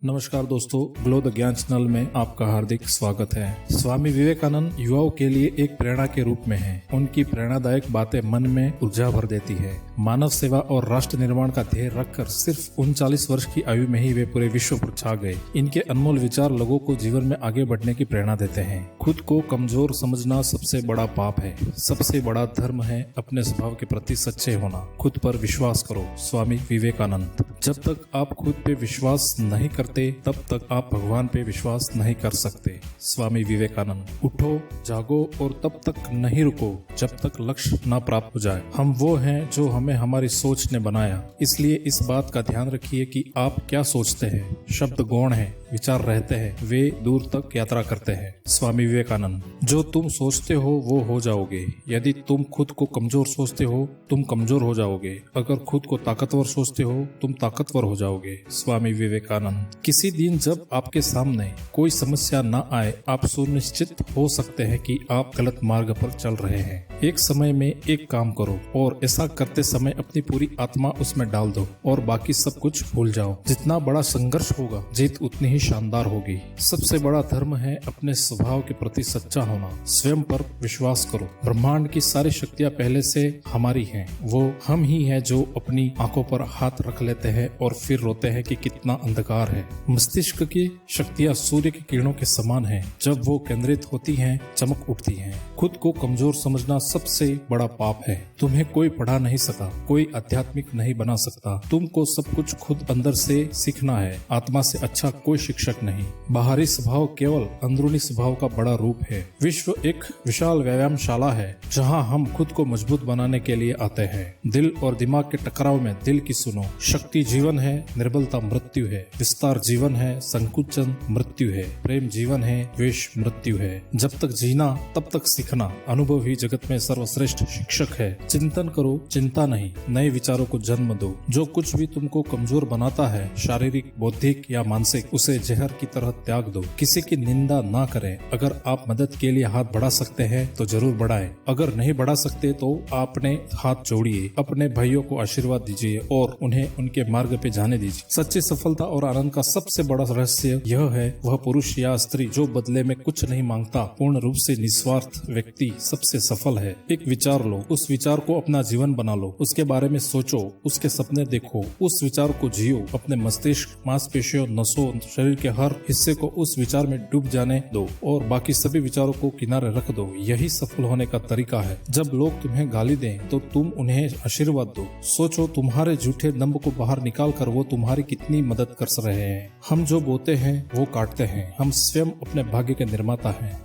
नमस्कार दोस्तों, glow the ज्ञान चैनल में आपका हार्दिक स्वागत है। स्वामी विवेकानंद युवाओं के लिए एक प्रेरणा के रूप में हैं। उनकी प्रेरणादायक बातें मन में ऊर्जा भर देती है। मानव सेवा और राष्ट्र निर्माण का ध्येय रखकर सिर्फ 39 वर्ष की आयु में ही वे पूरे विश्व पर छा गए। इनके अनमोल विचार लोगों को जीवन में आगे बढ़ने की प्रेरणा देते हैं। खुद को कमजोर समझना सबसे बड़ा पाप है। सबसे बड़ा धर्म है अपने स्वभाव के प्रति सच्चे होना। खुद पर विश्वास करो। स्वामी विवेकानंद। जब तक आप खुद पे विश्वास नहीं करते तब तक आप भगवान पे विश्वास नहीं कर सकते। स्वामी विवेकानंद। उठो, जागो और तब तक नहीं रुको जब तक लक्ष्य ना प्राप्त हो जाए। हम वो हैं जो हमें हमारी सोच ने बनाया, इसलिए इस बात का ध्यान रखिए कि आप क्या सोचते हैं। शब्द गौण है, विचार रहते हैं, वे दूर तक यात्रा करते हैं। स्वामी विवेकानंद। जो तुम सोचते हो वो हो जाओगे। यदि तुम खुद को कमजोर सोचते हो तुम कमजोर हो जाओगे। अगर खुद को ताकतवर सोचते हो तुम ताकतवर हो जाओगे। स्वामी विवेकानंद। किसी दिन जब आपके सामने कोई समस्या न आए, आप सुनिश्चित हो सकते हैं कि आप गलत मार्ग पर चल रहे हैं। एक समय में एक काम करो और ऐसा करते समय अपनी पूरी आत्मा उसमें डाल दो और बाकी सब कुछ भूल जाओ। जितना बड़ा संघर्ष होगा जीत उतनी ही शानदार होगी। सबसे बड़ा धर्म है अपने स्वभाव के प्रति सच्चा होना। स्वयं पर विश्वास करो। ब्रह्मांड की सारी शक्तियाँ पहले से हमारी हैं। वो हम ही हैं जो अपनी आंखों पर हाथ रख लेते हैं और फिर रोते हैं कि कितना अंधकार है। मस्तिष्क की शक्तियाँ सूर्य की किरणों के समान हैं। जब वो केंद्रित होती हैं, चमक उठती हैं। खुद को कमजोर समझना सबसे बड़ा पाप है। तुम्हें कोई पढ़ा नहीं सका, कोई आध्यात्मिक नहीं बना सकता। तुमको सब कुछ खुद अंदर से सीखना है। आत्मा से अच्छा कोई शिक्षक नहीं। बाहरी स्वभाव केवल अंदरूनी स्वभाव का बड़ा रूप है। विश्व एक विशाल व्यायामशाला है जहाँ हम खुद को मजबूत बनाने के लिए आते हैं। दिल और दिमाग के टकराव में दिल की सुनो। शक्ति जीवन है, निर्बलता मृत्यु है। विस्तार जीवन है, संकुचन मृत्यु है। प्रेम जीवन है, द्वेष मृत्यु है। जब तक जीना तब तक सीखना। अनुभव ही जगत में सर्वश्रेष्ठ शिक्षक है। चिंतन करो, चिंता नहीं। नए विचारों को जन्म दो। जो कुछ भी तुमको कमजोर बनाता है, शारीरिक, बौद्धिक या मानसिक, उसे जहर की तरह त्याग दो। किसी की निंदा ना करें। अगर आप मदद के लिए हाथ बढ़ा सकते हैं तो जरूर बढ़ाएं। अगर नहीं बढ़ा सकते तो आपने हाथ जोड़िए। अपने भाइयों को आशीर्वाद दीजिए और उन्हें उनके मार्ग पे जाने दीजिए। सच्ची सफलता और आनंद का सबसे बड़ा रहस्य यह है, वह पुरुष या स्त्री जो बदले में कुछ नहीं मांगता, पूर्ण रूप से निस्वार्थ व्यक्ति सबसे सफल है। एक विचार लो, उस विचार को अपना जीवन बना लो। उसके बारे में सोचो, उसके सपने देखो, उस विचार को जियो। अपने मस्तिष्क, मांसपेशियों, नसों, शरीर के हर हिस्से को उस विचार में डूब जाने दो और बाकी सभी विचारों को किनारे रख दो। यही सफल होने का तरीका है। जब लोग तुम्हें गाली दें तो तुम उन्हें आशीर्वाद दो। सोचो, तुम्हारे झूठे दम्भ को बाहर निकाल कर वो तुम्हारी कितनी मदद कर रहे हैं। हम जो बोते हैं वो काटते हैं। हम स्वयं अपने भाग्य के निर्माता हैं।